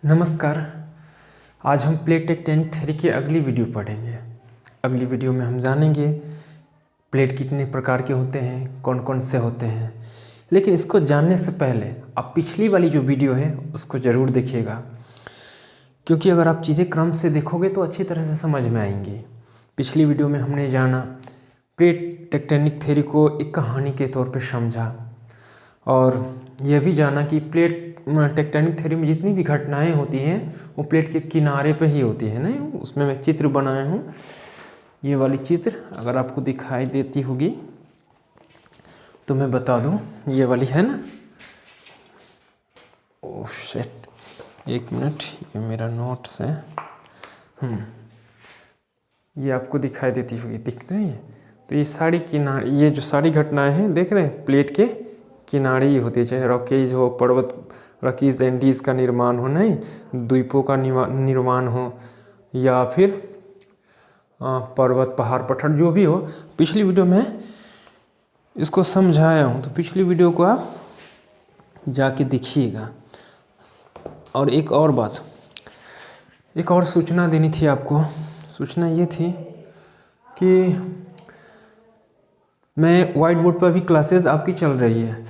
नमस्कार। आज हम प्लेट टेक्टोनिक थ्योरी की अगली वीडियो पढ़ेंगे। अगली वीडियो में हम जानेंगे प्लेट कितने प्रकार के होते हैं, कौन कौन से होते हैं। लेकिन इसको जानने से पहले आप पिछली वाली जो वीडियो है उसको ज़रूर देखिएगा, क्योंकि अगर आप चीज़ें क्रम से देखोगे तो अच्छी तरह से समझ में आएंगी। पिछली वीडियो में हमने जाना प्लेट टेक्टोनिक थ्योरी को एक कहानी के तौर पर समझा, और यह भी जाना कि प्लेट टेक्टोनिक थ्योरी में जितनी भी घटनाएं होती हैं वो प्लेट के किनारे पे ही होती है। नहीं, उसमें मैं चित्र बनाया हूँ। ये वाली चित्र अगर आपको दिखाई देती होगी तो मैं बता दूँ, ये वाली है ना। ओह शिट, एक मिनट, ये मेरा नोट्स है। ये आपको दिखाई देती होगी, दिख रही है। तो ये सारी किनारे, ये जो सारी घटनाएं हैं देख रहे हैं, प्लेट के किनारे ही होती है। चाहे रॉकेज हो, पर्वत रॉकीज एंडीज का निर्माण हो, नहीं द्वीपों का निर्माण हो, या फिर पर्वत पहाड़ पठार जो भी हो। पिछली वीडियो में इसको समझाया हूँ, तो पिछली वीडियो को आप जाके देखिएगा। और एक और बात, एक और सूचना देनी थी आपको। सूचना ये थी कि मैं वाइट बोर्ड पर भी क्लासेस आपकी चल रही है।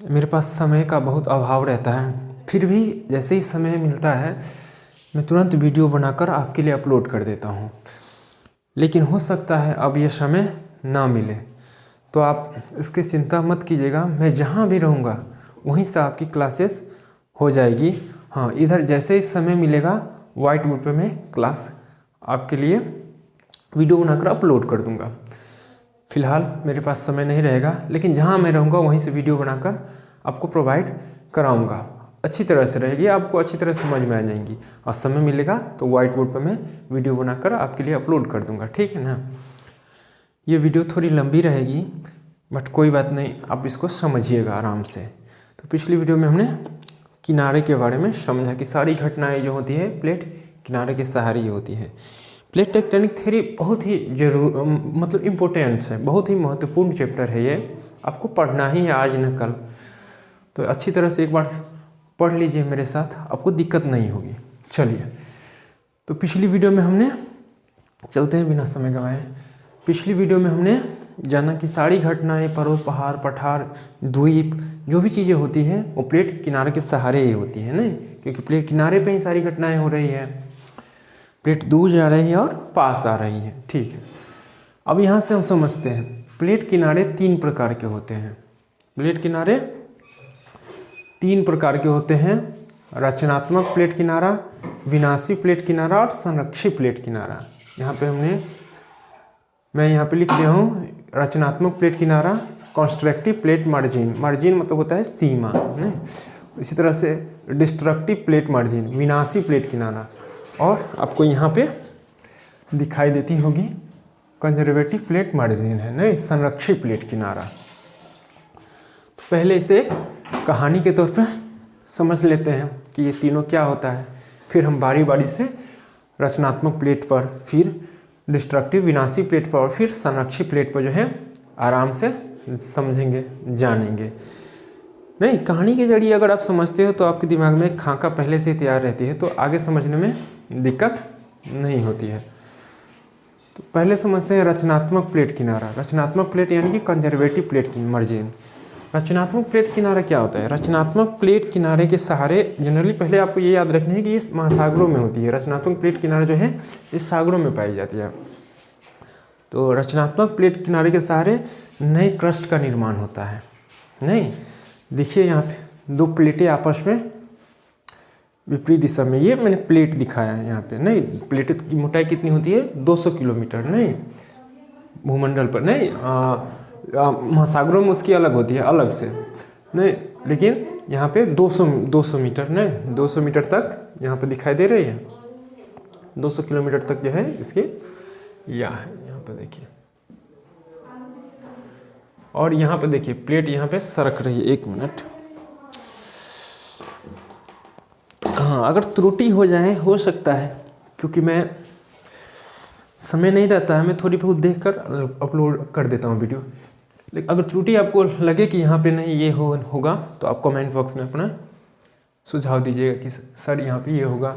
मेरे पास समय का बहुत अभाव रहता है, फिर भी जैसे ही समय मिलता है मैं तुरंत वीडियो बनाकर आपके लिए अपलोड कर देता हूँ। लेकिन हो सकता है अब ये समय ना मिले, तो आप इसकी चिंता मत कीजिएगा। मैं जहाँ भी रहूँगा वहीं से आपकी क्लासेस हो जाएगी। हाँ, इधर जैसे ही समय मिलेगा वाइट बोर्ड पे मैं क्लास आपके लिए वीडियो बनाकर अपलोड कर दूँगा। फ़िलहाल मेरे पास समय नहीं रहेगा, लेकिन जहाँ मैं रहूँगा वहीं से वीडियो बनाकर आपको प्रोवाइड कराऊँगा। अच्छी तरह से रहेगी, आपको अच्छी तरह समझ में आ जाएंगी। और समय मिलेगा तो वाइट बोर्ड पर मैं वीडियो बनाकर आपके लिए अपलोड कर दूँगा, ठीक है ना। ये वीडियो थोड़ी लंबी रहेगी, बट कोई बात नहीं, आप इसको समझिएगा आराम से। तो पिछली वीडियो में हमने किनारे के बारे में समझा कि सारी घटनाएँ जो होती है प्लेट किनारे के सहारे ही होती है। प्लेट टेक्टोनिक थ्योरी बहुत ही मतलब इम्पोर्टेंट है, बहुत ही महत्वपूर्ण चैप्टर है। ये आपको पढ़ना ही है आज न कल, तो अच्छी तरह से एक बार पढ़ लीजिए मेरे साथ, आपको दिक्कत नहीं होगी। चलिए, तो पिछली वीडियो में हमने, चलते हैं बिना समय गंवाए। पिछली वीडियो में हमने जाना कि सारी घटनाएं, पर्वत पहाड़ पठार द्वीप जो भी चीज़ें होती हैं वो प्लेट किनारे के सहारे ही होती है, नहीं, क्योंकि प्लेट किनारे पे ही सारी घटनाएं हो रही है। प्लेट दूर जा रही है और पास आ रही है, ठीक है। अब यहाँ से हम समझते हैं प्लेट किनारे तीन प्रकार के होते हैं। प्लेट किनारे तीन प्रकार के होते हैं: रचनात्मक प्लेट किनारा, विनाशी प्लेट किनारा और संरक्षित प्लेट किनारा। यहाँ पे मैं यहाँ पे लिख दिया हूँ रचनात्मक प्लेट किनारा, कंस्ट्रक्टिव प्लेट मार्जिन। मार्जिन मतलब होता है सीमा, नहीं। इसी तरह से डिस्ट्रक्टिव प्लेट मार्जिन, विनाशी प्लेट किनारा। और आपको यहाँ पे दिखाई देती होगी कंजर्वेटिव प्लेट मार्जिन है, नहीं, संरक्षित प्लेट किनारा। तो पहले इसे एक कहानी के तौर पर समझ लेते हैं कि ये तीनों क्या होता है, फिर हम बारी बारी से रचनात्मक प्लेट पर, फिर डिस्ट्रक्टिव विनाशी प्लेट पर, और फिर संरक्षित प्लेट पर जो है आराम से समझेंगे, जानेंगे। नहीं, कहानी के जरिए अगर आप समझते हो तो आपके दिमाग में एक खाका पहले से तैयार रहती है, तो आगे समझने में दिक्कत नहीं होती है। तो पहले समझते हैं रचनात्मक प्लेट किनारा। रचनात्मक प्लेट यानी कि कंजर्वेटिव प्लेट मार्जिन। रचनात्मक प्लेट किनारा क्या होता है? रचनात्मक प्लेट किनारे के सहारे जनरली, पहले आपको ये याद रखना है कि ये महासागरों में होती है। रचनात्मक प्लेट किनारा जो है ये सागरों में पाई जाती है। तो रचनात्मक प्लेट किनारे के सहारे नए क्रस्ट का निर्माण होता है। नहीं, देखिए यहाँ पे दो प्लेटें आपस में विपरीत दिशा में, ये मैंने प्लेट दिखाया है यहाँ पे। नहीं, प्लेट की मोटाई कितनी होती है? 200 किलोमीटर। नहीं, भूमंडल पर नहीं, महासागरों में उसकी अलग होती है, अलग से, नहीं, लेकिन यहाँ पे 200 मीटर, नहीं 200 मीटर तक यहाँ पे दिखाई दे रही है। 200 किलोमीटर तक जो है इसकी यहाँ पे देखिए, और यहाँ पे देखिए प्लेट यहाँ पे सरक रही है। एक मिनट, हाँ, अगर त्रुटि हो जाए, हो सकता है, क्योंकि मैं समय नहीं रहता है, मैं थोड़ी बहुत देखकर अपलोड कर देता हूँ वीडियो। लेकिन अगर त्रुटि आपको लगे कि यहाँ पे नहीं ये होगा, तो आप कमेंट बॉक्स में अपना सुझाव दीजिएगा कि सर यहाँ पे ये होगा,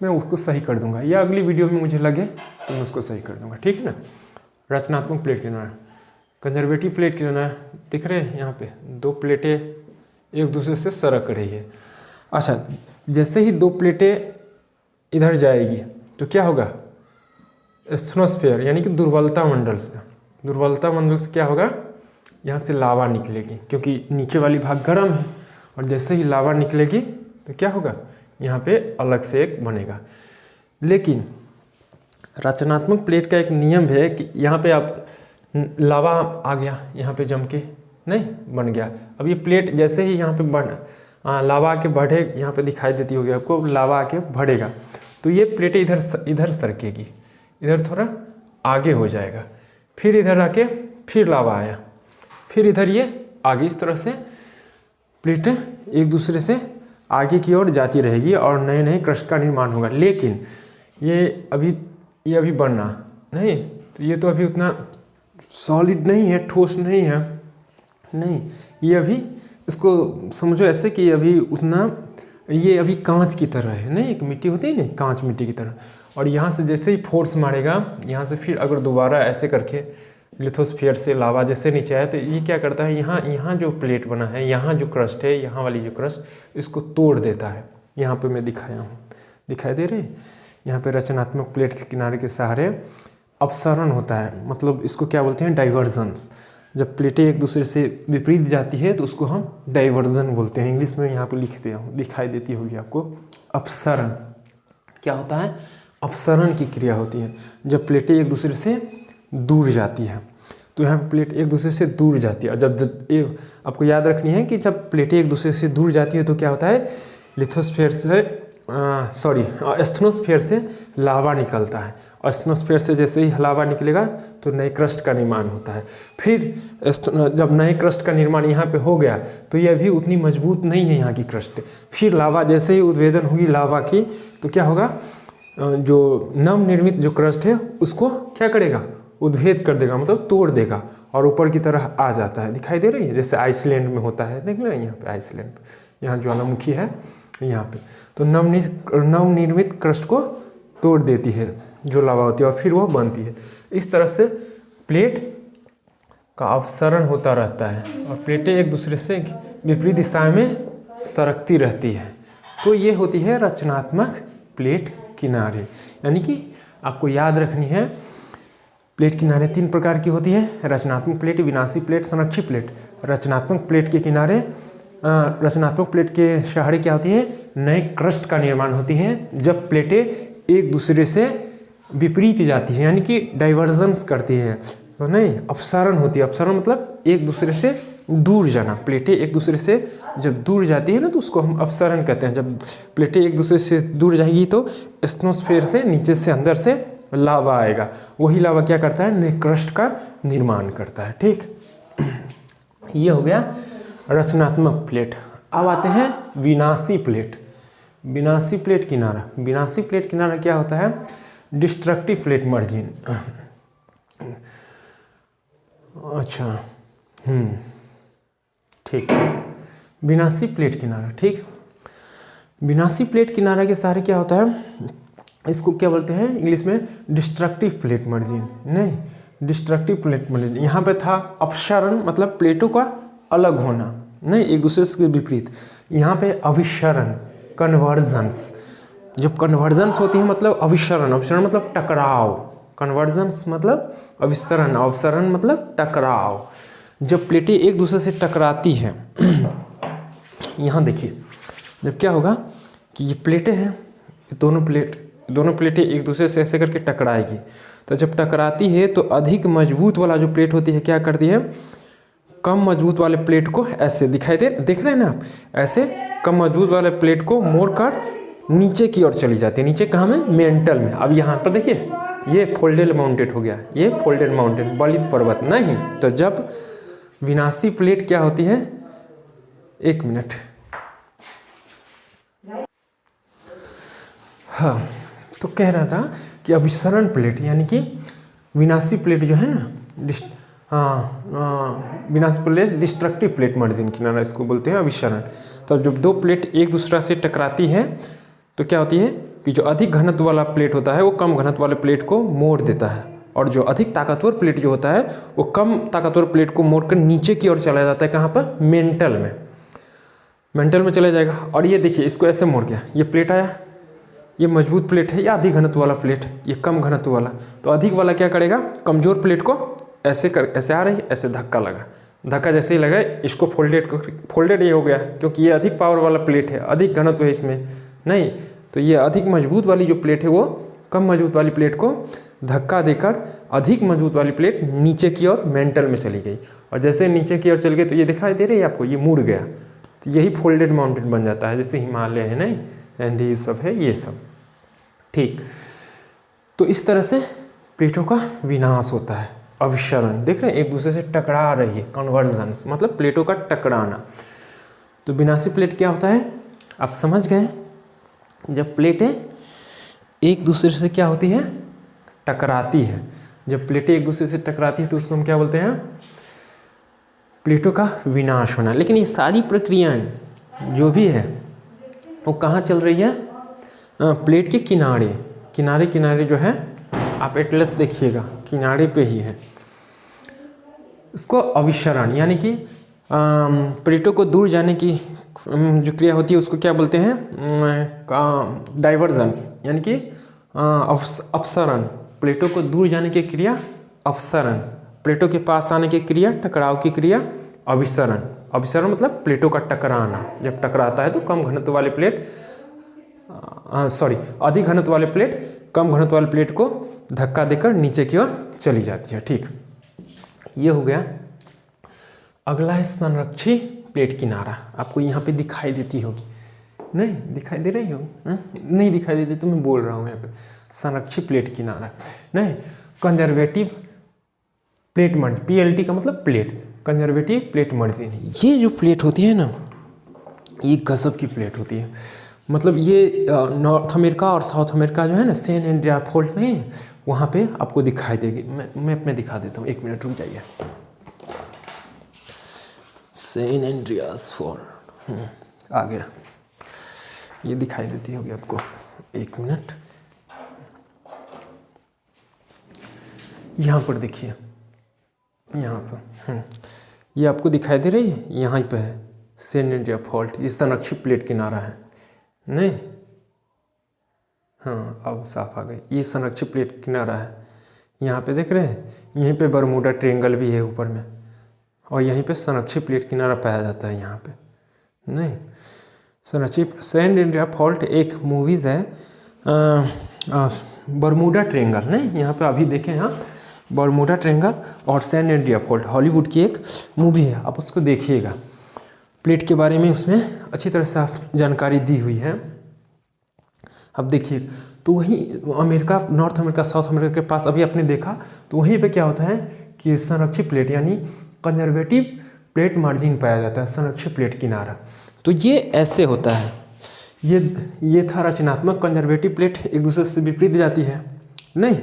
मैं उसको सही कर दूंगा, या अगली वीडियो में मुझे लगे तो मैं उसको सही कर दूंगा, ठीक है ना। रचनात्मक प्लेट किनारा, कंजर्वेटिव प्लेट किनारा, दिख रहे हैं यहाँ पे 2 प्लेटें एक दूसरे से सरक रही है। अच्छा, जैसे ही 2 प्लेटें इधर जाएगी तो क्या होगा, एस्थनोस्फेयर यानी कि दुर्बलता मंडल से क्या होगा, यहाँ से लावा निकलेगी, क्योंकि नीचे वाली भाग गर्म है, और जैसे ही लावा निकलेगी तो क्या होगा, यहाँ पे अलग से एक बनेगा। लेकिन रचनात्मक प्लेट का एक नियम है कि यहाँ पे आप लावा आ गया, यहाँ पे जम के नहीं बन गया। अब ये प्लेट जैसे ही यहाँ पे लावा आके बढ़े, यहाँ पे दिखाई देती होगी आपको, लावा आके बढ़ेगा तो ये प्लेटें इधर सरकेगी, इधर थोड़ा आगे हो जाएगा, फिर इधर आके फिर लावा आया, फिर इधर ये आगे, इस तरह से प्लेटें एक दूसरे से आगे की ओर जाती रहेगी और नए नए क्रस्ट का निर्माण होगा। लेकिन ये अभी बनना नहीं, तो ये तो अभी उतना सॉलिड नहीं है, ठोस नहीं है, नहीं, ये अभी इसको समझो ऐसे कि अभी उतना, ये अभी कांच की तरह है, नहीं, एक मिट्टी होती है ना, कांच मिट्टी की तरह, और यहाँ से जैसे ही फोर्स मारेगा, यहाँ से फिर अगर दोबारा ऐसे करके लिथोस्फीयर से लावा जैसे नीचे आया तो ये क्या करता है, यहाँ जो प्लेट बना है, यहाँ जो क्रस्ट है, यहाँ वाली जो क्रस्ट, इसको तोड़ देता है। यहाँ पे मैं दिखाया हूँ, दिखाई दे रही, यहाँ पे रचनात्मक प्लेट के किनारे के सहारे अपसरण होता है, मतलब इसको क्या बोलते हैं, डाइवर्जेंस। जब प्लेटें एक दूसरे से विपरीत जाती है तो उसको हम डाइवर्जन बोलते हैं। इंग्लिश में यहाँ पे लिख दिया हूँ, दिखाई देती होगी आपको। अपसरण क्या होता है, अपसरण की क्रिया होती है जब प्लेटें एक दूसरे से दूर जाती है। तो यहाँ प्लेट एक दूसरे से दूर जाती है, और जब आपको याद रखनी है कि जब प्लेटें एक दूसरे से दूर जाती है तो क्या होता है, लिथोस्फीयर से एस्थनोस्फीयर से लावा निकलता है। एस्थनोस्फीयर से जैसे ही लावा निकलेगा तो नए क्रस्ट का निर्माण होता है। फिर जब नए क्रस्ट का निर्माण यहाँ पे हो गया तो ये अभी उतनी मजबूत नहीं है यहाँ की क्रस्ट। फिर लावा जैसे ही उद्भेदन होगी लावा की तो क्या होगा, जो नवनिर्मित जो क्रस्ट है उसको क्या करेगा, उद्भेद कर देगा, मतलब तोड़ देगा और ऊपर की तरह आ जाता है। दिखाई दे रही है, जैसे आइसलैंड में होता है, देख रहे हैं यहाँ पे आइसलैंड, यहाँ ज्वालामुखी है यहाँ पे, तो नवनिर्मित क्रस्ट को तोड़ देती है जो लावा होती है और फिर वो बनती है। इस तरह से प्लेट का अपसरण होता रहता है और प्लेटें एक दूसरे से विपरीत दिशा में सरकती रहती है। तो ये होती है रचनात्मक प्लेट किनारे। यानी कि आपको याद रखनी है, प्लेट किनारे 3 प्रकार की होती है, रचनात्मक प्लेट, विनाशी प्लेट, संरक्षित प्लेट। रचनात्मक प्लेट के किनारे, रचनात्मक प्लेट के सहारे क्या होती है, नए क्रस्ट का निर्माण होती है जब प्लेटें एक दूसरे से विपरीत जाती है, यानी कि डाइवर्जेंस करती है, तो नहीं अपसरण होती है। अपसरण मतलब एक दूसरे से दूर जाना। प्लेटें एक दूसरे से जब दूर जाती है ना तो उसको हम अपसरण कहते हैं। जब प्लेटें एक दूसरे से दूर जाएगी तो एस्थनोस्फीयर से नीचे से अंदर से लावा आएगा, वही लावा क्या करता है, नए क्रस्ट का निर्माण करता है। ठीक, ये हो गया रचनात्मक प्लेट। अब आते हैं विनाशी प्लेट। विनाशी प्लेट किनारा, विनाशी प्लेट किनारा क्या होता है, डिस्ट्रक्टिव प्लेट मार्जिन। अच्छा, ठीक, विनाशी प्लेट किनारा। ठीक, विनाशी प्लेट किनारा के सहारे क्या होता है, इसको क्या बोलते हैं इंग्लिश में, डिस्ट्रक्टिव प्लेट मार्जिन। नहीं, डिस्ट्रक्टिव प्लेट मार्जिन। यहाँ पे था अपसरण, मतलब प्लेटों का अलग होना, नहीं एक दूसरे से विपरीत। यहाँ पे अभिसरण, कन्वर्जेंस। जब कन्वर्जेंस होती है मतलब अभिसरण, अभिसरण मतलब टकराव, कन्वर्जेंस मतलब अभिसरण, अवसरण मतलब टकराव। जब प्लेटें एक दूसरे से टकराती हैं यहाँ देखिए, जब क्या होगा कि ये प्लेटें हैं, दोनों प्लेटें एक दूसरे से ऐसे करके टकराएगी। तो जब टकराती है तो अधिक मजबूत वाला जो प्लेट होती है क्या करती है, कम मजबूत वाले प्लेट को ऐसे दिखाई देख रहे हैं ना आप, ऐसे कम मजबूत वाले प्लेट को मोड़कर नीचे की ओर चली जाती है। नीचे कहाँ में, मेंटल में। अब यहाँ पर देखिए ये फोल्डेड माउंटेड हो गया, ये फोल्डेड माउंटेन, बलित पर्वत नहीं। तो जब विनाशी प्लेट क्या होती है, 1 मिनट, हाँ, तो कह रहा था कि अभिसरण प्लेट यानी कि विनाशी प्लेट जो है ना, विनाशी प्लेट डिस्ट्रक्टिव प्लेट मार्जिन किनारा इसको बोलते हैं अभिसरण। तो जब दो प्लेट एक दूसरा से टकराती है तो क्या होती है कि जो अधिक घनत्व वाला प्लेट होता है वो कम घनत्व वाले प्लेट को मोड़ देता है, और जो अधिक ताकतवर प्लेट जो होता है वो कम ताकतवर प्लेट को मोड़कर नीचे की ओर चला जाता है। कहाँ पर? मेंटल में चला जाएगा। और ये देखिए इसको ऐसे मोड़ गया, ये प्लेट आया, ये मजबूत प्लेट है, या अधिक घनत्व वाला प्लेट, ये कम घनत्व वाला। तो अधिक वाला क्या करेगा, कमजोर प्लेट को ऐसे आ रही, ऐसे धक्का लगा, धक्का जैसे ही लगा इसको फोल्डेड ये हो गया, क्योंकि ये अधिक पावर वाला प्लेट है, अधिक घनत्व है इसमें नहीं। तो ये अधिक मजबूत वाली जो प्लेट है वो कम मजबूत वाली प्लेट को धक्का देकर अधिक मजबूत वाली प्लेट नीचे की ओर मेंटल में चली गई, और जैसे नीचे की ओर चल गई तो ये दिखाई दे रही है आपको, ये मुड़ गया। तो यही फोल्डेड माउंटेन बन जाता है, जैसे हिमालय है नहीं, एंड ये सब है, ये सब ठीक। तो इस तरह से प्लेटों का विनाश होता है, अभिसरण। देख रहे हैं एक दूसरे से टकरा रही है, कन्वर्जेंस मतलब प्लेटों का टकराना। तो विनाशी प्लेट क्या होता है आप समझ गए, जब प्लेटें एक दूसरे से क्या होती है, टकराती है। जब प्लेटें एक दूसरे से टकराती है तो उसको हम क्या बोलते हैं, प्लेटों का विनाश होना। लेकिन ये सारी प्रक्रियाएं जो भी है वो कहाँ चल रही है, प्लेट के किनारे जो है, आप एटलस देखिएगा किनारे पे ही है। उसको अभिसरण यानी कि प्लेटों को दूर जाने की जो क्रिया होती है उसको क्या बोलते हैं, डाइवर्जेंस यानी कि अपसरण। प्लेटों को दूर जाने की क्रिया अपसरण, प्लेटों के पास आने की क्रिया, टकराव की क्रिया अभिसरण। अभिसरण मतलब प्लेटों का टकराना। जब टकराता है तो कम घनत्व वाले प्लेट अधिक घनत्व वाले प्लेट कम घनत्व वाले प्लेट को धक्का देकर नीचे की ओर चली जाती है। ठीक, ये हो गया। अगला है संरक्षी प्लेट किनारा। आपको यहाँ पे दिखाई देती होगी, नहीं दिखाई दे रही हो, नहीं दिखाई देती तो मैं बोल रहा हूँ यहाँ पे, संरक्षी प्लेट किनारा नहीं, कंजर्वेटिव प्लेट मार्जिन, PLT का मतलब प्लेट, कंजर्वेटिव प्लेट मार्जिन। ये जो प्लेट होती है ना, ये गजब की प्लेट होती है। मतलब ये नॉर्थ अमेरिका और साउथ अमेरिका जो है ना, सैन एंड्रियास फॉल्ट नहीं है, वहाँ पे आपको दिखाई देगी। मैं मैप में दिखा देता हूँ, एक मिनट रुक जाइए। सैन एंड्रियास फॉल्ट आ गया, ये दिखाई देती होगी आपको, एक मिनट। यहाँ पर देखिए, यहाँ पर ये आपको दिखाई दे रही है, यहाँ पे है सैन एंड्रियास फॉल्ट। ये संरक्षित प्लेट किनारा है नहीं, हाँ अब साफ आ गई। ये संरक्षित प्लेट किनारा है, यहाँ पे देख रहे हैं, यहीं पे बरमूडा ट्रायंगल भी है ऊपर में, और यहीं पे संरक्षित प्लेट किनारा पाया जाता है यहाँ पे नहीं। संरक्षित सैन एंड्रियास फॉल्ट एक मूवीज़ है, बरमूडा ट्रायंगल नहीं, यहाँ पे अभी देखें, यहाँ बरमूडा ट्रायंगल और सैन एंड्रियास फॉल्ट हॉलीवुड की एक मूवी है, आप उसको देखिएगा। प्लेट के बारे में उसमें अच्छी तरह से जानकारी दी हुई है, अब देखिए। तो वही America, north America, south America के पास अभी आपने देखा, तो वहीं पे क्या होता है कि संरक्षित प्लेट यानी कंजर्वेटिव प्लेट मार्जिन पाया जाता है, संरक्षित प्लेट किनारा। तो ये ऐसे होता है, ये था रचनात्मक। कंजर्वेटिव प्लेट एक दूसरे से विपरीत जाती है नहीं,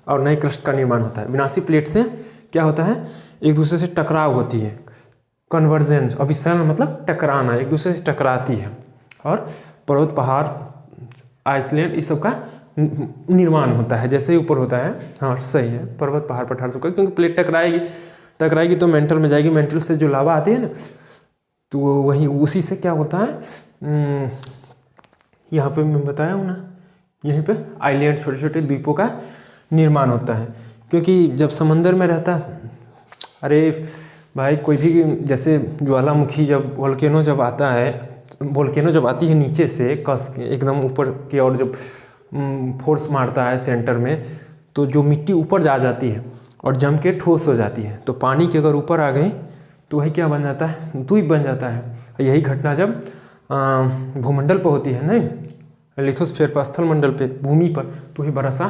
और नए क्रस्ट का निर्माण होता है। विनाशी प्लेट से क्या होता है, एक दूसरे से टकराव होती है, कन्वर्जेंस। अभिसरण मतलब टकराना, एक दूसरे से टकराती है, और पर्वत, पहाड़, आइसलैंड इस सब का निर्माण होता है, जैसे ही ऊपर होता है। हाँ सही है, पर्वत, पहाड़, पठार सब का, क्योंकि प्लेट टकराएगी तो मेंटल में जाएगी। मेंटल से जो लावा आती है ना, तो वही उसी से क्या होता है, यहाँ पे मैं बताया हूँ ना, यहीं पे आइलैंड, छोटे छोटे द्वीपों का निर्माण होता है। क्योंकि जब समंदर में रहता है, अरे भाई कोई भी, जैसे ज्वालामुखी जब वोल्केनो जब आता है, वोल्केनो जब आती है नीचे से कस के एकदम ऊपर की ओर, जब फोर्स मारता है सेंटर में, तो जो मिट्टी ऊपर जा जाती है और जम के ठोस हो जाती है। तो पानी के अगर ऊपर आ गई तो वही क्या बन जाता है, द्वीप बन जाता है। यही घटना जब भूमंडल पर होती है नहीं, लिथोस्फीयर पर, स्थल मंडल पे, भूमि पर, तो वही बड़ा सा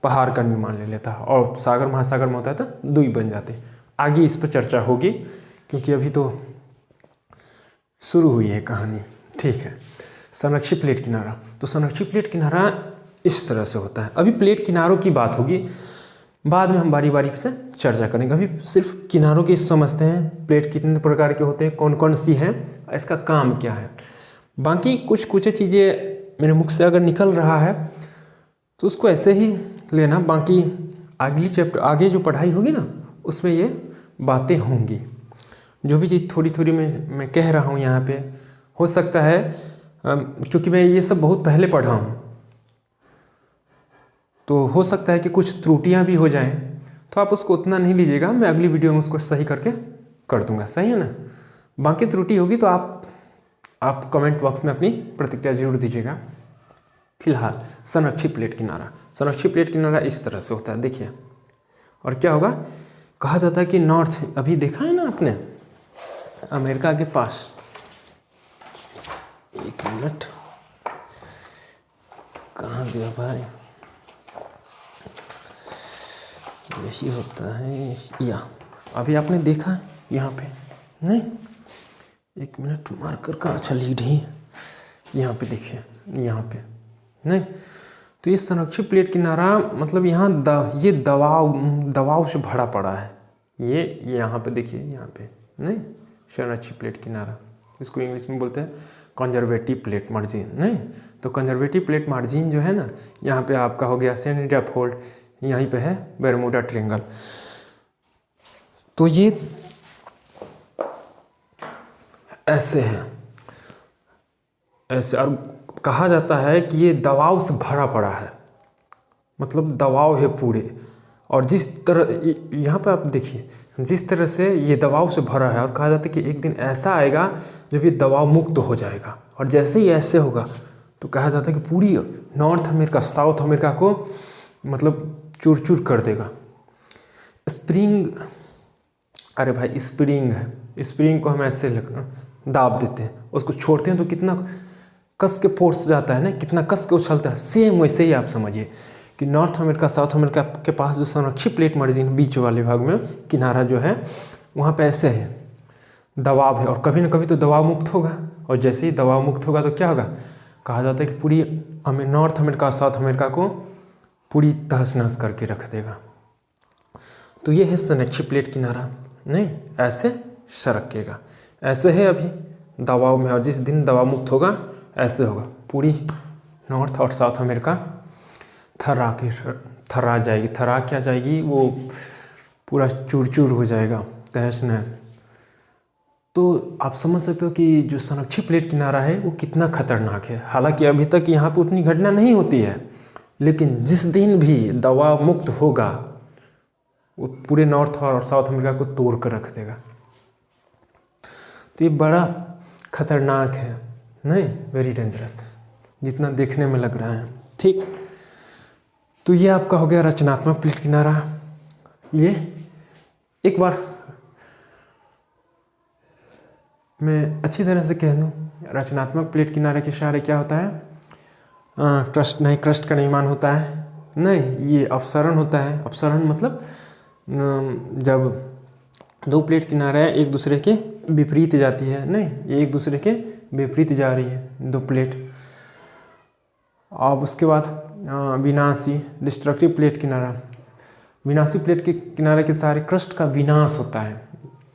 पहाड़ का निर्माण ले लेता है, और सागर महासागर में होता है तो द्वीप बन जाते हैं। आगे इस पर चर्चा होगी, क्योंकि अभी तो शुरू हुई है कहानी। ठीक है, संरक्षित प्लेट किनारा। तो संरक्षित प्लेट किनारा इस तरह से होता है। अभी प्लेट किनारों की बात होगी। बाद में हम बारी बारी से चर्चा करेंगे। अभी सिर्फ किनारों की समझते हैं, प्लेट कितने प्रकार के होते हैं, कौन कौन सी हैं, इसका काम क्या है। बाकी कुछ चीज़ें मेरे मुख से अगर निकल रहा है तो उसको ऐसे ही लेना। बाकी अगली चैप्टर आगे जो पढ़ाई होगी ना उसमें ये बातें होंगी। जो भी चीज़ थोड़ी थोड़ी मैं कह रहा हूँ यहाँ पे, हो सकता है क्योंकि मैं ये सब बहुत पहले पढ़ा हूँ तो हो सकता है कि कुछ त्रुटियाँ भी हो जाएं, तो आप उसको उतना नहीं लीजिएगा, मैं अगली वीडियो में उसको सही करके कर दूंगा, सही है ना। बाकी त्रुटि होगी तो आप कमेंट बॉक्स में अपनी प्रतिक्रिया जरूर दीजिएगा। फिलहाल संरक्षित प्लेट किनारा, संरक्षित प्लेट किनारा इस तरह से होता है, देखिए। और क्या होगा, कहा जाता है कि नॉर्थ, अभी देखा है ना आपने अमेरिका के पास, एक मिनट कहाँ गया भाई, यही होता है या अभी आपने देखा यहाँ पे नहीं, एक मिनट मार्कर का, अच्छा लीड ही यहाँ पे देखिए, यहाँ पे नहीं। तो ये संरक्षित प्लेट किनारा मतलब यहाँ ये दबाव से भरा पड़ा है, ये यहाँ पे देखिए, यहाँ पे नहीं, संरक्षित प्लेट किनारा, इसको इंग्लिश में बोलते हैं कंजर्वेटिव प्लेट मार्जिन नहीं। तो कंजर्वेटिव प्लेट मार्जिन जो है ना, यहाँ पे आपका हो गया सैन एंड्रियास फोल्ड, यहीं पे है बरमूडा ट्रायंगल। तो ये ऐसे है, ऐसे। और कहा जाता है कि ये दबाव से भरा पड़ा है, मतलब दबाव है पूरे। और जिस तरह यहाँ पे आप देखिए, जिस तरह से ये दबाव से भरा है, और कहा जाता है कि एक दिन ऐसा आएगा जब ये दबाव मुक्त हो जाएगा। और जैसे ही ऐसे होगा तो कहा जाता है कि पूरी नॉर्थ अमेरिका, साउथ अमेरिका को मतलब चूर चूर कर देगा। स्प्रिंग, अरे भाई स्प्रिंग है, स्प्रिंग को हम ऐसे दाब देते हैं, उसको छोड़ते हैं तो कितना कस के फोर्स जाता है ना, कितना कस के उछलता है। सेम वैसे ही आप समझिए कि नॉर्थ अमेरिका, साउथ अमेरिका के पास जो संरक्षित प्लेट मार्जिन बीच वाले भाग में किनारा जो है, वहाँ पे ऐसे है, दबाव है। और कभी ना कभी तो दबाव मुक्त होगा, और जैसे ही दबाव मुक्त होगा तो क्या होगा, कहा जाता है कि पूरी नॉर्थ अमेरिका, साउथ अमेरिका को पूरी तहस नहस करके रख देगा। तो ये है संरक्षित प्लेट किनारा नहीं, ऐसे सरकेगा, ऐसे है अभी दबाव में। और जिस दिन दबाव मुक्त होगा ऐसे होगा, पूरी नॉर्थ और साउथ अमेरिका थर्रा जाएगी। थर्रा क्या जाएगी, वो पूरा चूर चूर हो जाएगा, तहस नहस। तो आप समझ सकते हो कि जो संरक्षित प्लेट किनारा है वो कितना खतरनाक है। हालांकि अभी तक यहाँ पर उतनी घटना नहीं होती है, लेकिन जिस दिन भी दबाव मुक्त होगा वो पूरे नॉर्थ और साउथ अमेरिका को तोड़ कर रख देगा। तो ये बड़ा खतरनाक है नहीं, वेरी डेंजरस, जितना देखने में लग रहा है, ठीक। तो ये आपका हो गया रचनात्मक प्लेट किनारा। ये एक बार मैं अच्छी तरह से कह दूँ, रचनात्मक प्लेट किनारे के सहारे क्या होता है, क्रस्ट नहीं, क्रस्ट का निर्माण होता है नहीं, ये अपसरण होता है। अपसरण मतलब जब दो प्लेट किनारे एक दूसरे के विपरीत जाती है नहीं, ये एक दूसरे के विपरीत जा रही है दो प्लेट। अब उसके बाद विनाशी, डिस्ट्रक्टिव प्लेट किनारा, विनाशी प्लेट के किनारे के सहारे क्रस्ट का विनाश होता है।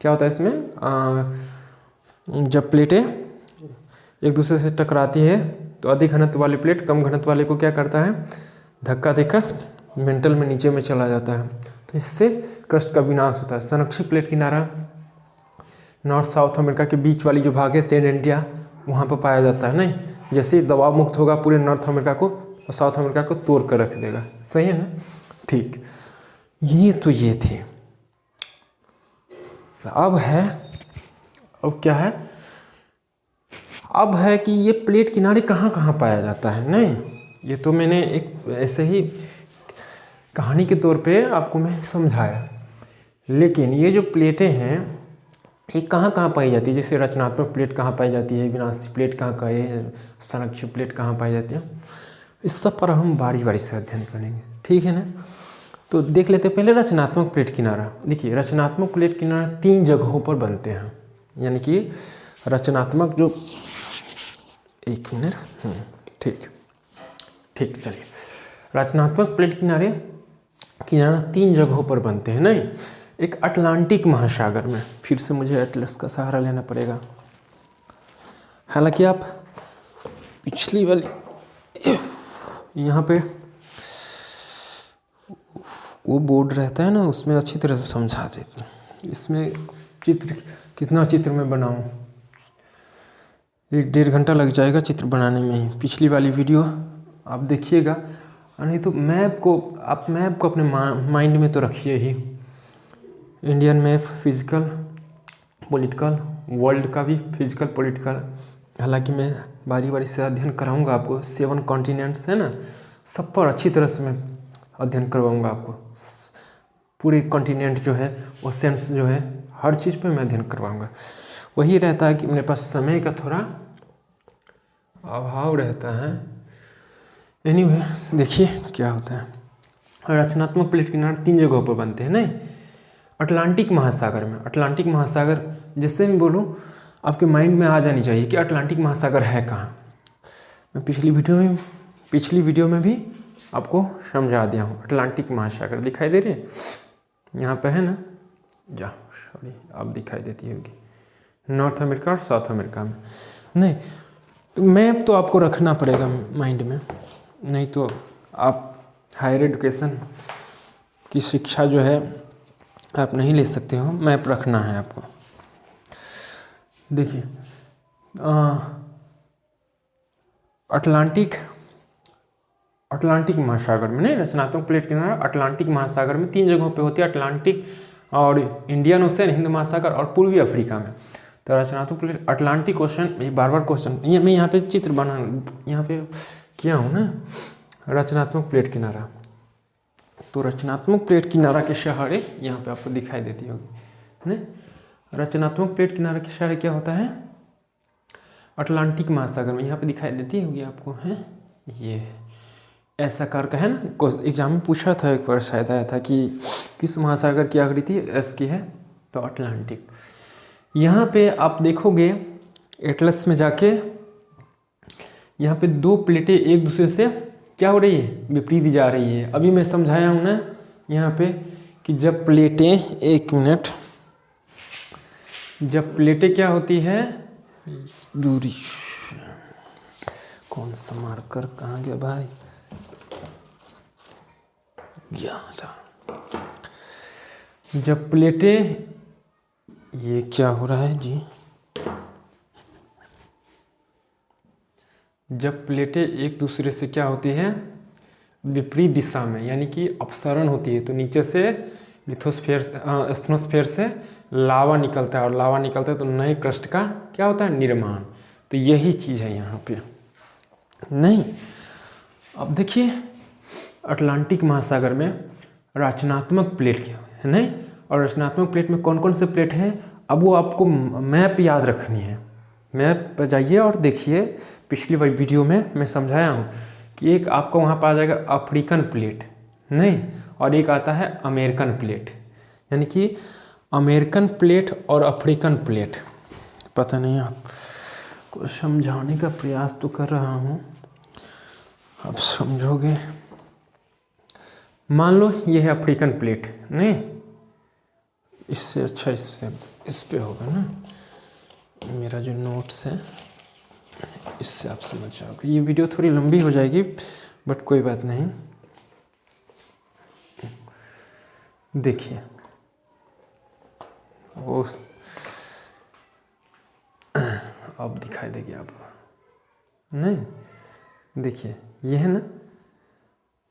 क्या होता है इसमें, जब प्लेटें एक दूसरे से टकराती है तो अधिक घनत्व वाली प्लेट कम घनत्व वाले को क्या करता है, धक्का देकर मेंटल में नीचे में चला जाता है। तो इससे क्रस्ट का विनाश होता है। संरक्षित प्लेट किनारा नॉर्थ साउथ अमेरिका के बीच वाली जो भाग है, सैन एंड्रिया, वहाँ पर पाया जाता है नहीं। जैसे ही दबाव मुक्त होगा पूरे नॉर्थ अमेरिका को और साउथ अमेरिका को तोड़ कर रख देगा, सही है ना, ठीक। ये तो ये थी। अब क्या है, अब है कि ये प्लेट किनारे कहाँ कहाँ पाया जाता है नहीं। ये तो मैंने एक ऐसे ही कहानी के तौर पे आपको मैं समझाया, लेकिन ये जो प्लेटें हैं ये कहाँ कहाँ पाई जाती है, जैसे रचनात्मक प्लेट कहाँ पाई जाती है, विनाशी प्लेट कहाँ का है, संरक्षित प्लेट कहाँ पाई जाती है, इस सब पर हम बारी बारी से अध्ययन करेंगे, ठीक है ना। तो देख लेते हैं पहले रचनात्मक प्लेट किनारा। देखिए रचनात्मक प्लेट किनारा 3 जगहों पर बनते हैं, यानी कि रचनात्मक जो, एक मिनट, ठीक, चलिए। रचनात्मक प्लेट किनारे किनारा 3 जगहों पर बनते हैं नहीं, एक अटलांटिक महासागर में, फिर से मुझे एटलस का सहारा लेना पड़ेगा। हालांकि आप पिछली वाली यहाँ पे वो बोर्ड रहता है ना, उसमें अच्छी तरह से समझा देते हैं। इसमें चित्र कितना चित्र मैं बनाऊँ, 1-1.5 घंटा लग जाएगा चित्र बनाने में ही। पिछली वाली वीडियो आप देखिएगा, नहीं तो मैप को अपने माइंड में तो रखिए ही। Indian map, physical, political, world का भी फिजिकल पॉलिटिकल। हालांकि मैं बारी बारी से अध्ययन कराऊंगा आपको। 7 कॉन्टिनेंट्स है ना, सब पर अच्छी तरह से मैं अध्ययन करवाऊंगा आपको। पूरे कॉन्टिनेंट जो है, ओशंस जो है, हर चीज़ पे मैं अध्ययन करवाऊंगा। वही रहता है कि मेरे पास समय का थोड़ा अभाव रहता है। एनीवे, देखिए क्या होता है। रचनात्मक प्लेट किनारे 3 जगहों पर बनते हैं नहीं, अटलांटिक महासागर में। अटलांटिक महासागर जैसे मैं बोलूँ, आपके माइंड में आ जानी चाहिए कि अटलांटिक महासागर है कहाँ। मैं पिछली वीडियो में भी आपको समझा दिया हूँ। अटलांटिक महासागर दिखाई दे रही है, यहाँ पे है ना, सॉरी अब दिखाई देती होगी, नॉर्थ अमेरिका और साउथ अमेरिका में। नहीं तो मैप तो आपको रखना पड़ेगा माइंड में, नहीं तो आप हायर एजुकेशन की शिक्षा जो है आप नहीं ले सकते हो। मैप रखना है आपको। देखिए अटलांटिक महासागर में नहीं, रचनात्मक प्लेट किनारा अटलांटिक महासागर में 3 जगहों पे होती है, अटलांटिक और इंडियन ओशन, हिंद महासागर और पूर्वी अफ्रीका में। तो रचनात्मक प्लेट अटलांटिक ओशन, ये बार क्वेश्चन, ये मैं यहाँ पे चित्र बना यहाँ पे किया हूँ ना, रचनात्मक प्लेट किनारा। तो रचनात्मक प्लेट किनारा के सहारे यहाँ पे आपको दिखाई देती होगी नहीं, रचनात्मक प्लेट किनारा के सहारे क्या होता है, अटलांटिक महासागर में यहाँ पे दिखाई देती होगी आपको, है ये ऐसा कार का है ना। एग्जाम में पूछा था एक बार, शायद आया था कि किस महासागर की आकृति एस की है, तो अटलांटिक। यहाँ पे आप देखोगे एटलस में जाके, यहाँ पे 2 प्लेटें एक दूसरे से क्या हो रही है, विपरीत जा रही है। अभी मैं समझाया हूँ ना यहाँ पे कि जब प्लेटें, 1 मिनट, जब प्लेटें क्या होती है, दूरी, कौन सा मार्कर कहाँ गया भाई, जब प्लेटें, ये क्या हो रहा है जी, जब प्लेटें एक दूसरे से क्या होती है, विपरीत दिशा में, यानी कि अपसरण होती है, तो नीचे से लिथोस्फीयर स्टेनोस्फीयर से लावा निकलता है, और लावा निकलता है तो नए क्रस्ट का क्या होता है, निर्माण। तो यही चीज़ है यहाँ पे नहीं। अब देखिए अटलांटिक महासागर में रचनात्मक प्लेट है नहीं, और रचनात्मक प्लेट में कौन कौन से प्लेट हैं, अब वो आपको मैप याद रखनी है। मैप पर जाइए और देखिए, पिछली वाली वीडियो में मैं समझाया हूँ कि एक आपको वहाँ पर आ जाएगा अफ्रीकन प्लेट नहीं, और एक आता है अमेरिकन प्लेट, यानी कि अमेरिकन प्लेट और अफ्रीकन प्लेट। पता नहीं आपको समझाने का प्रयास तो कर रहा हूँ, आप समझोगे। मान लो ये है अफ्रीकन प्लेट नहीं, इससे अच्छा इस पे होगा ना, मेरा जो नोट्स है इससे आप समझ जाओगे। ये वीडियो थोड़ी लंबी हो जाएगी बट कोई बात नहीं। देखिए वो अब दिखाई देगी आपको नहीं, देखिए ये है ना,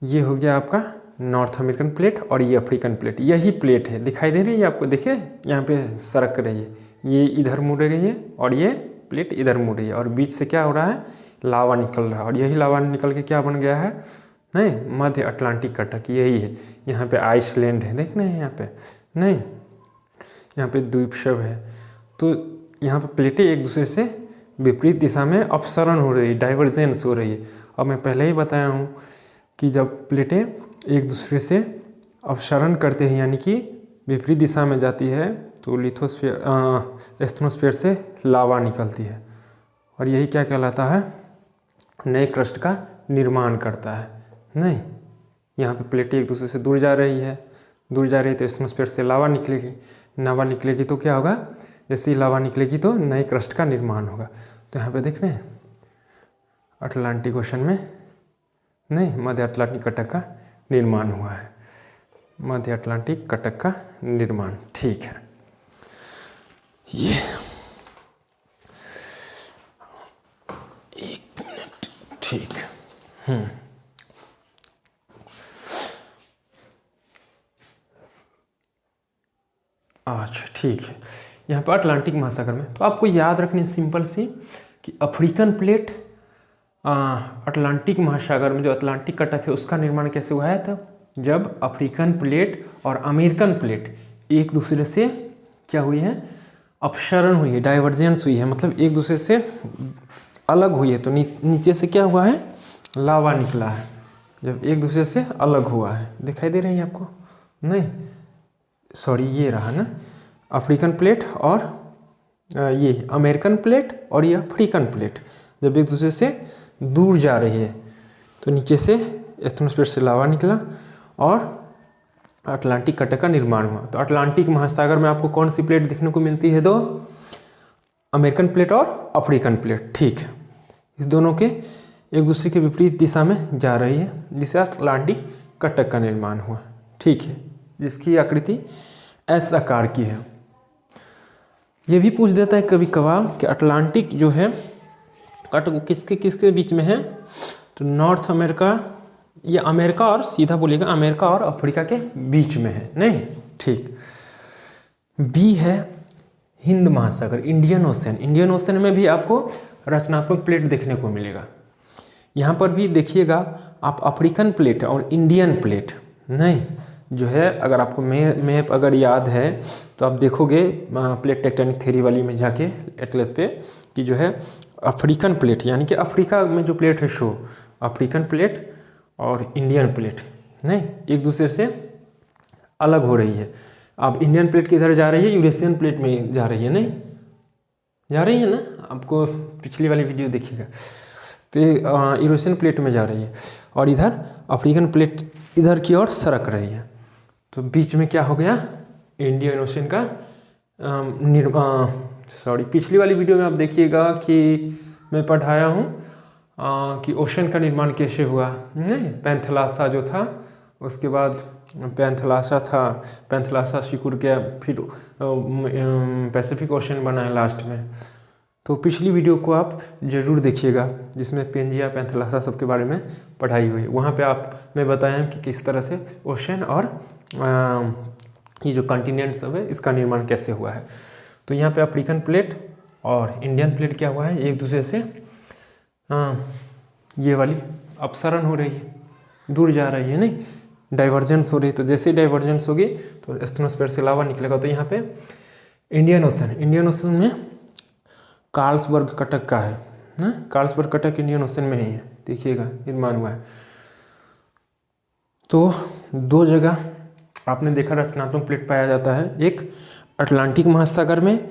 ये हो गया आपका नॉर्थ अमेरिकन प्लेट और ये अफ्रीकन प्लेट, यही प्लेट है, दिखाई दे रही है आपको। देखिए यहाँ पे सरक रही है, ये इधर मुड़ रही है और ये प्लेट इधर मुड़ रही है, और बीच से क्या हो रहा है, लावा निकल रहा है, और यही लावा निकल के क्या बन गया है नहीं, मध्य अटलांटिक का तट यही है। यहाँ पे आइसलैंड है, देख रहे हैं यहाँ पे नहीं, यहाँ पे द्वीप सब है। तो यहाँ पे प्लेटें एक दूसरे से विपरीत दिशा में अपसरण हो रही है, डाइवर्जेंस हो रही है। अब मैं पहले ही बताया हूँ कि जब प्लेटें एक दूसरे से अपसरण करते हैं, यानी कि विपरीत दिशा में जाती है, तो लिथोस्फीयर स्टेनोस्फीयर से लावा निकलती है, और यही क्या कहलाता है, नए क्रस्ट का निर्माण करता है नहीं। यहाँ पे प्लेटें एक दूसरे से दूर जा रही है, तो एटमॉस्फेयर से लावा निकलेगी। लावा निकलेगी तो क्या होगा, जैसे ही लावा निकलेगी तो नए क्रस्ट का निर्माण होगा। तो यहाँ पे देख रहे हैं अटलांटिक ओशन में नहीं, मध्य अटलांटिक कटक का निर्माण हुआ है। मध्य अटलांटिक कटक का निर्माण, ठीक है। ये एक मिनट, ठीक। अच्छा, ठीक है। यहाँ पर अटलांटिक महासागर में तो आपको याद रखनी सिंपल सी कि अफ्रीकन प्लेट अटलांटिक महासागर में जो अटलांटिक कटक है उसका निर्माण कैसे हुआ है, था जब अफ्रीकन प्लेट और अमेरिकन प्लेट एक दूसरे से क्या हुई है, अपसरण हुई है, डाइवर्जेंस हुई है, मतलब एक दूसरे से अलग हुई है। तो नीचे से क्या हुआ है, लावा निकला है। जब एक दूसरे से अलग हुआ है, दिखाई दे रही है आपको, नहीं सॉरी ये रहा ना, अफ्रीकन प्लेट और ये अमेरिकन प्लेट और ये अफ्रीकन प्लेट जब एक दूसरे से दूर जा रही है तो नीचे से एटमॉस्फेयर से लावा निकला और अटलांटिक कटक का निर्माण हुआ। तो अटलांटिक महासागर में आपको कौन सी प्लेट देखने को मिलती है, दो, अमेरिकन प्लेट और अफ्रीकन प्लेट, ठीक है। इस दोनों के एक दूसरे के विपरीत दिशा में जा रही है, जिससे अटलांटिक कटक का निर्माण हुआ, ठीक है, जिसकी आकृति एस आकार की है। ये भी पूछ देता है कभी कभार कि अटलांटिक जो है कटक किसके किसके बीच में है, तो नॉर्थ अमेरिका या अमेरिका और सीधा बोलिएगा अमेरिका और अफ्रीका के बीच में है, नहीं, ठीक। बी है हिंद महासागर, इंडियन ओशन। इंडियन ओशन में भी आपको रचनात्मक प्लेट देखने को मिलेगा। यहाँ पर भी देखिएगा आप अफ्रीकन प्लेट और इंडियन प्लेट नहीं जो है, अगर आपको मैप अगर याद है तो आप देखोगे प्लेट टेक्टोनिक थ्योरी वाली में जाके एटलस पे कि जो है अफ्रीकन प्लेट यानी कि अफ्रीका में जो प्लेट है शो अफ्रीकन प्लेट और इंडियन प्लेट नहीं एक दूसरे से अलग हो रही है। अब इंडियन प्लेट किधर जा रही है, यूरेशियन प्लेट में जा रही है, नहीं जा रही है ना, आपको पिछली वाली वीडियो देखिएगा तो ये यूरेशियन प्लेट में जा रही है और इधर अफ्रीकन प्लेट इधर की ओर सरक रही है। तो बीच में क्या हो गया, इंडियन ओशन का पिछली वाली वीडियो में आप देखिएगा कि मैं पढ़ाया हूँ कि ओशन का निर्माण कैसे हुआ, नहीं पैंथलासा जो था, उसके बाद पैंथलासा था, पैंथलासा सिकुड़ गया, फिर पैसिफिक ओशन बना है लास्ट में। तो पिछली वीडियो को आप ज़रूर देखिएगा जिसमें पेंजिया पैंथलासा सबके बारे में पढ़ाई हुई। वहाँ पे आप मैं बताया कि किस तरह से ओशन और ये जो कॉन्टिनेंट सब है इसका निर्माण कैसे हुआ है। तो यहाँ पे अफ्रीकन प्लेट और इंडियन प्लेट क्या हुआ है, एक दूसरे से ये वाली अपसरण हो रही है, दूर जा रही है, नहीं डाइवर्जेंस हो रही है। तो जैसे ही डाइवर्जेंस होगी तो एटमॉस्फेयर से लावा निकलेगा। तो यहाँ पे इंडियन ओशन में कार्लसबर्ग कटक का है ना, कार्लसबर्ग कटक इंडियन ओशन में ही है, देखिएगा निर्माण हुआ है। तो दो जगह आपने देखा रचनात्मक प्लेट पाया जाता है, एक अटलांटिक महासागर में,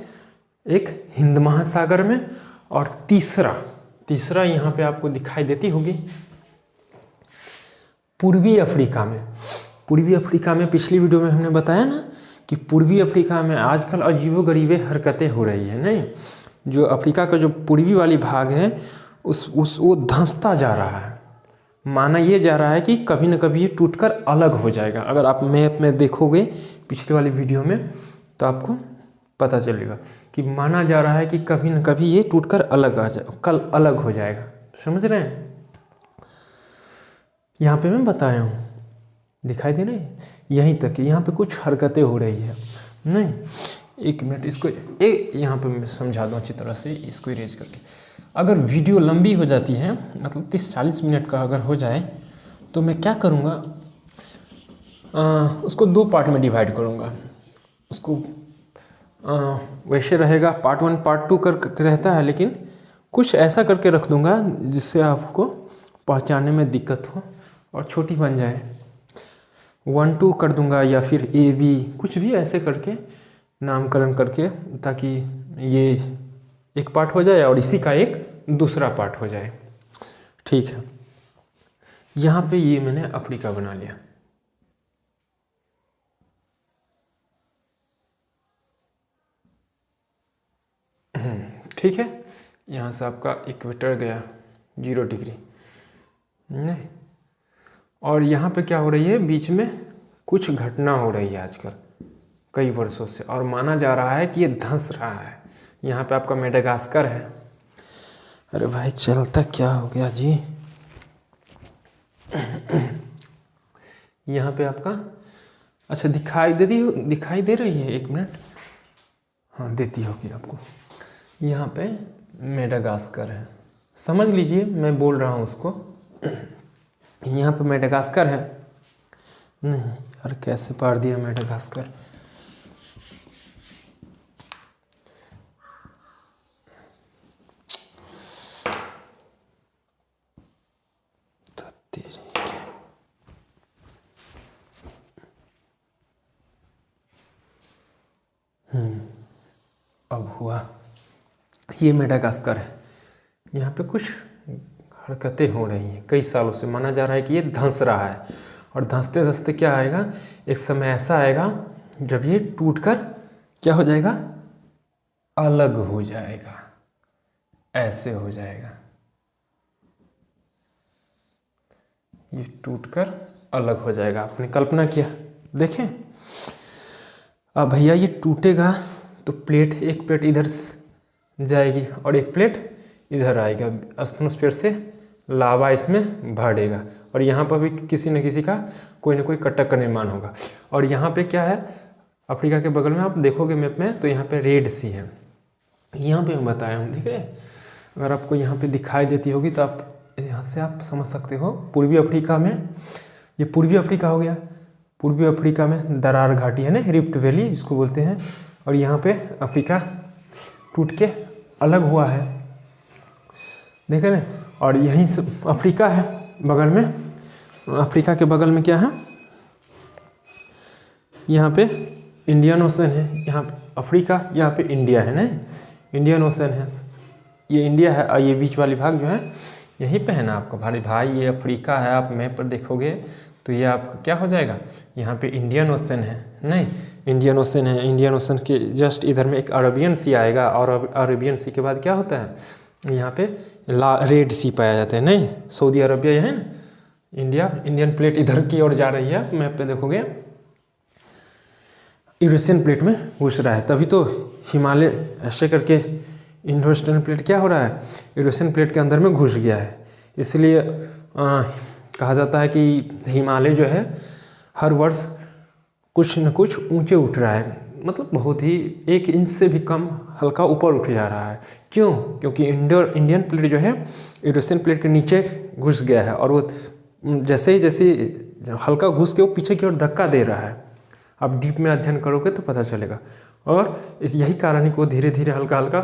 एक हिंद महासागर में, और तीसरा यहाँ पे आपको दिखाई देती होगी पूर्वी अफ्रीका में। पूर्वी अफ्रीका में पिछली वीडियो में हमने बताया ना कि पूर्वी अफ्रीका में आजकल अजीबोगरीबे हरकतें हो रही है, नहीं जो अफ्रीका का जो पूर्वी वाली भाग है उस वो धंसता जा रहा है। माना ये जा रहा है कि कभी न कभी ये टूटकर अलग हो जाएगा। अगर आप मैप में देखोगे पिछले वाली वीडियो में तो आपको पता चलेगा कि माना जा रहा है कि कभी न कभी ये टूटकर अलग हो जाएगा। समझ रहे हैं, यहाँ पे मैं बताया हूँ, दिखाई दे रही है यहीं तक, यहाँ पे कुछ हरकतें हो रही है, नहीं एक मिनट इसको यहाँ पे मैं समझा दूँ अच्छी तरह से, इसको इरेज करके। अगर वीडियो लंबी हो जाती है मतलब 30-40 मिनट का अगर हो जाए तो मैं क्या करूँगा, उसको 2 पार्ट में डिवाइड करूँगा। उसको वैसे रहेगा पार्ट 1 पार्ट 2 कर रहता है, लेकिन कुछ ऐसा करके रख दूँगा जिससे आपको पहचानने में दिक्कत हो और छोटी बन जाए। 1-2 कर दूँगा या फिर AB कुछ भी ऐसे करके नामकरण करके, ताकि ये एक पार्ट हो जाए और इसी का एक दूसरा पार्ट हो जाए। ठीक है, यहाँ पे ये मैंने अफ्रीका बना लिया। ठीक है, यहाँ से आपका इक्वेटर गया 0 डिग्री नहीं, और यहाँ पे क्या हो रही है, बीच में कुछ घटना हो रही है आजकल कई वर्षों से, और माना जा रहा है कि ये धंस रहा है। यहाँ पे आपका मेडागास्कर है। अरे भाई चलता क्या हो गया जी। यहाँ पे आपका अच्छा दिखाई दे रही है, 1 मिनट, हाँ देती होगी आपको। यहाँ पे मेडागास्कर है, समझ लीजिए मैं बोल रहा हूँ उसको। यहाँ पे मेडागास्कर है, नहीं यार कैसे पार दिया मेडागास्कर। अब हुआ, ये मेडागास्कर है। यहाँ पे कुछ हरकतें हो रही हैं कई सालों से, माना जा रहा है कि ये धंस रहा है, और धंसते धंसते क्या आएगा, एक समय ऐसा आएगा जब ये टूटकर क्या हो जाएगा, अलग हो जाएगा, ऐसे हो जाएगा, ये टूटकर अलग हो जाएगा। आपने कल्पना किया, देखें अब भैया ये टूटेगा तो प्लेट, एक प्लेट इधर जाएगी और एक प्लेट इधर आएगा, एटमॉस्फेयर से लावा इसमें भरेगा, और यहाँ पर भी किसी न किसी का कोई ना कोई कटक का निर्माण होगा। और यहाँ पे क्या है, अफ्रीका के बगल में आप देखोगे मैप में तो यहाँ पे रेड सी है, यहाँ पे मैं बताया हूँ, देख रहे हैं। अगर आपको यहाँ पे दिखाई देती होगी तो आप यहाँ से आप समझ सकते हो, पूर्वी अफ्रीका में, ये पूर्वी अफ्रीका हो गया, पूर्वी अफ्रीका में दरार घाटी है ना, रिफ्ट वैली जिसको बोलते हैं, और यहाँ पे अफ्रीका टूट के अलग हुआ है, देख रहे हैं। और यहीं से अफ्रीका है बगल में, अफ्रीका के बगल में क्या है, यहाँ पे इंडियन ओशन है, यहाँ अफ्रीका, यहाँ पे इंडिया है ना, इंडियन ओशन है, ये इंडिया है, और ये बीच वाली भाग जो है यहीं पे है ना आपका भाई, ये अफ्रीका है। आप मैप पर देखोगे तो ये आपका क्या हो जाएगा, यहाँ पे इंडियन ओशन है, नहीं इंडियन ओशन है, इंडियन ओशन के जस्ट इधर में एक अरेबियन सी आएगा, और अरेबियन सी के बाद क्या होता है, यहाँ पे रेड सी पाया जाता है, नहीं सऊदी अरबिया है ना, इंडियन प्लेट इधर की ओर जा रही है, मैप पे देखोगे यूरेशियन प्लेट में घुस रहा है, तभी तो हिमालय ऐसे करके इंडो वेस्टर्न प्लेट क्या हो रहा है, यूरेशियन प्लेट के अंदर में घुस गया है। इसलिए कहा जाता है कि हिमालय जो है हर वर्ष कुछ न कुछ ऊंचे उठ रहा है, मतलब बहुत ही 1 इंच से भी कम हल्का ऊपर उठ जा रहा है। क्यों? क्योंकि इंडियन प्लेट जो है यूरेशियन प्लेट के नीचे घुस गया है, और वो जैसे हल्का घुस के वो पीछे की ओर धक्का दे रहा है। आप डीप में अध्ययन करोगे तो पता चलेगा, और यही कारण है कि वो धीरे धीरे हल्का हल्का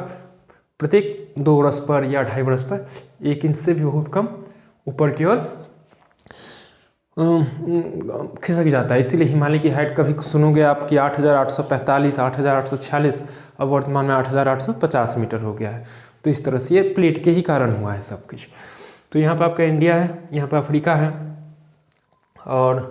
प्रत्येक 2 वर्ष पर या 2.5 वर्ष पर 1 इंच से भी बहुत कम ऊपर की ओर खिसक जाता है। इसीलिए हिमालय की हाइट कभी सुनोगे आपकी 8,845, 8,846, अब वर्तमान में 8,850 मीटर हो गया है। तो इस तरह से ये प्लेट के ही कारण हुआ है सब कुछ। तो यहाँ पर आपका इंडिया है, यहाँ पर अफ्रीका है, और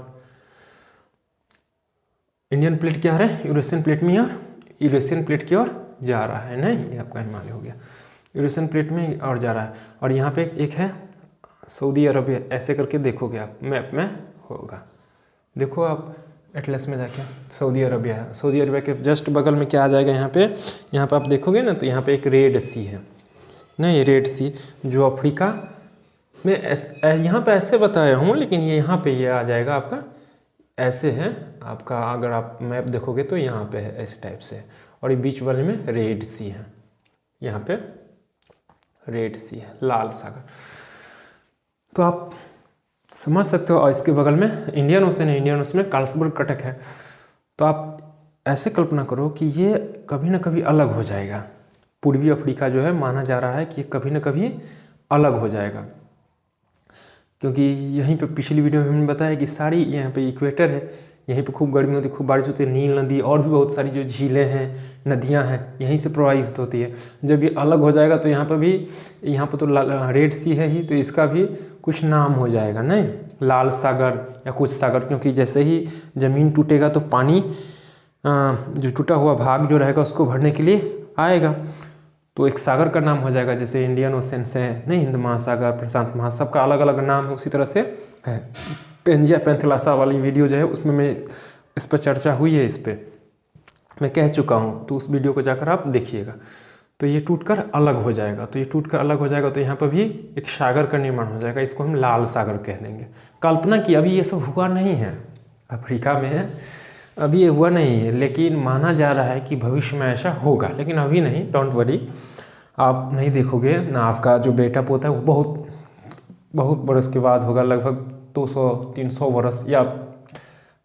इंडियन प्लेट क्या है, यूरेशियन प्लेट में, और यूरेशियन प्लेट की ओर जा रहा है, नहीं ये आपका हिमालय हो गया, यूरेशियन प्लेट में और जा रहा है। और यहाँ पे एक है सऊदी अरबिया, ऐसे करके देखोगे आप मैप में होगा, देखो आप एटलस में जाके सऊदी अरबिया है, सऊदी अरबिया के जस्ट बगल में क्या आ जाएगा, यहाँ पे आप देखोगे ना तो यहाँ पे एक रेड सी है, नहीं रेड सी जो अफ्रीका में यहाँ पे ऐसे बताया हूँ, लेकिन ये यहाँ पे ये आ जाएगा आपका ऐसे है आपका, अगर आप मैप देखोगे तो यहाँ पे है इस टाइप से, और ये बीच वाले में रेड सी है, यहाँ पे रेड सी है, लाल सागर। तो आप समझ सकते हो, और इसके बगल में इंडियन ओशन है, इंडियन ओशन में कार्लसबर्ग कटक है। तो आप ऐसे कल्पना करो कि ये कभी ना कभी अलग हो जाएगा, पूर्वी अफ्रीका जो है माना जा रहा है कि ये कभी ना कभी अलग हो जाएगा, क्योंकि यहीं पे पिछली वीडियो में हमने बताया कि सारी यहाँ पे इक्वेटर है, यहीं पे खूब गर्मी होती है, खूब बारिश होती है। नील नदी और भी बहुत सारी जो झीलें हैं, नदियां हैं, यहीं से प्रवाहित होती है। जब ये अलग हो जाएगा तो यहाँ पर तो रेड सी है ही, तो इसका भी कुछ नाम हो जाएगा, नहीं, लाल सागर या कुछ सागर, क्योंकि जैसे ही ज़मीन टूटेगा तो पानी जो टूटा हुआ भाग जो रहेगा उसको भरने के लिए आएगा, तो एक सागर का नाम हो जाएगा। जैसे इंडियन ओशन से नहीं, हिंद महासागर, प्रशांत महासागर का अलग अलग नाम है, उसी तरह से है। पेंजिया पैंथलासा वाली वीडियो जो है उसमें मैं इस पर चर्चा हुई है, इस पर मैं कह चुका हूँ, तो उस वीडियो को जाकर आप देखिएगा। तो ये टूटकर अलग हो जाएगा, तो ये टूटकर अलग हो जाएगा तो यहाँ पर भी एक सागर का निर्माण हो जाएगा, इसको हम लाल सागर कह देंगे। कल्पना की, अभी ये सब हुआ नहीं है, अफ्रीका में है, अभी ये हुआ नहीं है, लेकिन माना जा रहा है कि भविष्य में ऐसा होगा, लेकिन अभी नहीं, डोंट वरी। आप नहीं देखोगे ना, आपका जो बेटा पोता है वो बहुत बहुत बरस के बाद होगा, लगभग 200-300 वर्ष, या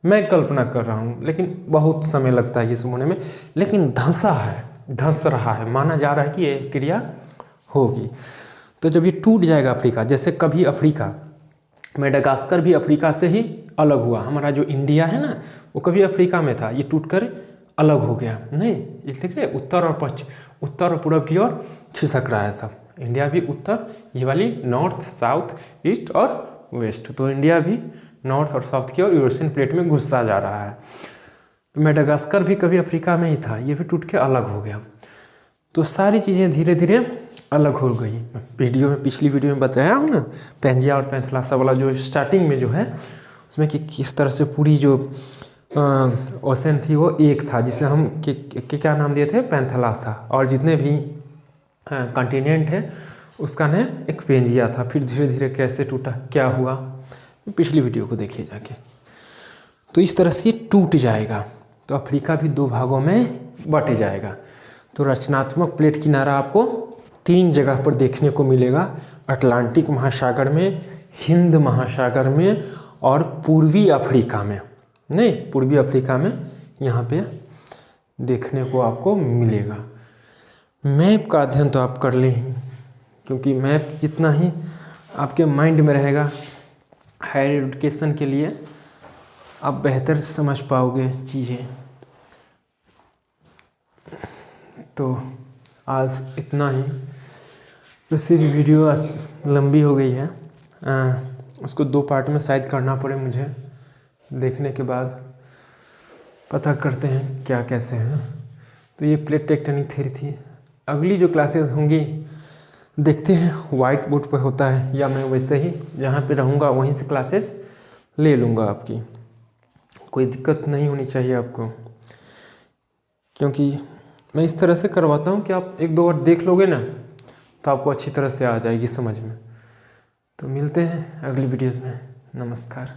मैं कल्पना कर रहा हूँ, लेकिन बहुत समय लगता है ये सब होने में। लेकिन धंस रहा है, माना जा रहा है कि ये क्रिया होगी। तो जब ये टूट जाएगा अफ्रीका, जैसे कभी अफ्रीका, मेडागास्कर भी अफ्रीका से ही अलग हुआ, हमारा जो इंडिया है ना वो कभी अफ्रीका में था, ये टूटकर अलग हो गया, नहीं, ये देख रहे उत्तर और पश्चिम, उत्तर और पूर्व की ओर खिसक रहा है सब। इंडिया भी उत्तर, ये वाली नॉर्थ, साउथ, ईस्ट और वेस्ट, तो इंडिया भी नॉर्थ और साउथ की ओर यूरेशियन प्लेट में घुसता जा रहा है। तो मेडागास्कर भी कभी अफ्रीका में ही था, ये भी टूट के अलग हो गया। तो सारी चीज़ें धीरे धीरे अलग हो गई। वीडियो में, पिछली वीडियो में बताया हूँ ना, पेंजिया और पैंथलासा वाला जो स्टार्टिंग में जो है उसमें कि किस तरह से पूरी जो ओशन थी वो एक था, जिसे हम क्या नाम दिए थे, पैंथलासा, और जितने भी कॉन्टिनेंट है उसका नाम एक पेंजिया था। फिर धीरे धीरे कैसे टूटा, क्या हुआ, पिछली वीडियो को देखिए जाके। तो इस तरह से टूट जाएगा, तो अफ्रीका भी 2 भागों में बट जाएगा। तो रचनात्मक प्लेट किनारा आपको 3 जगह पर देखने को मिलेगा, अटलांटिक महासागर में, हिंद महासागर में और पूर्वी अफ्रीका में, नहीं, पूर्वी अफ्रीका में यहाँ पे देखने को आपको मिलेगा। मैप का अध्ययन तो आप कर लें, क्योंकि मैप जितना ही आपके माइंड में रहेगा, हायर एजुकेशन के लिए आप बेहतर समझ पाओगे चीज़ें। तो आज इतना ही। वैसे भी वीडियो आज लंबी हो गई है, उसको 2 पार्ट में शायद करना पड़े मुझे, देखने के बाद पता करते हैं क्या कैसे हैं। तो ये प्लेट टेक्टोनिक थ्योरी थी। अगली जो क्लासेस होंगी देखते हैं, वाइट बोर्ड पर होता है या मैं वैसे ही जहाँ पे रहूँगा वहीं से क्लासेस ले लूँगा आपकी, कोई दिक्कत नहीं होनी चाहिए आपको, क्योंकि मैं इस तरह से करवाता हूँ कि आप 1-2 बार देख लोगे ना तो आपको अच्छी तरह से आ जाएगी समझ में। तो मिलते हैं अगली वीडियोज़ में, नमस्कार।